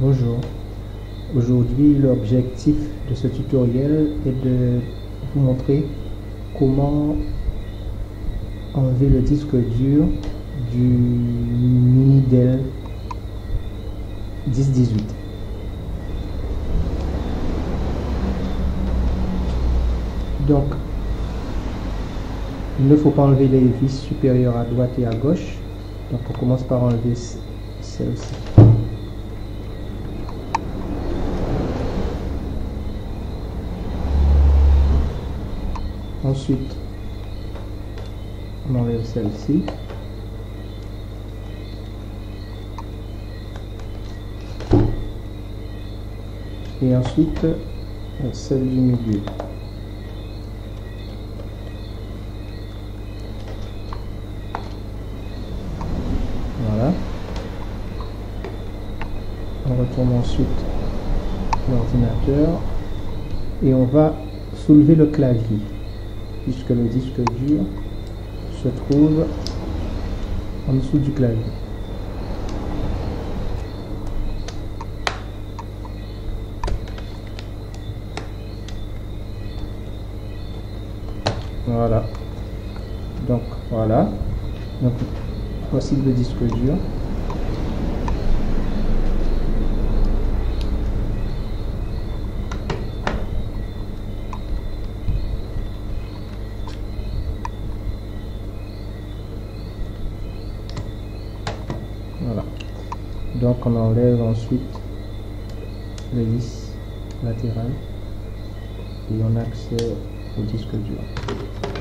Bonjour, aujourd'hui l'objectif de ce tutoriel est de vous montrer comment enlever le disque dur du mini Dell 1018. Donc il ne faut pas enlever les vis supérieures à droite et à gauche, donc on commence par enlever celle-ci. Ensuite, on enlève celle-ci. Et ensuite, celle du milieu. Voilà. On retourne ensuite l'ordinateur et on va soulever le clavier, puisque le disque dur se trouve en dessous du clavier. Voilà. Donc voilà. Donc voici le disque dur. Voilà. Donc on enlève ensuite les vis latérales et on a accès au disque dur.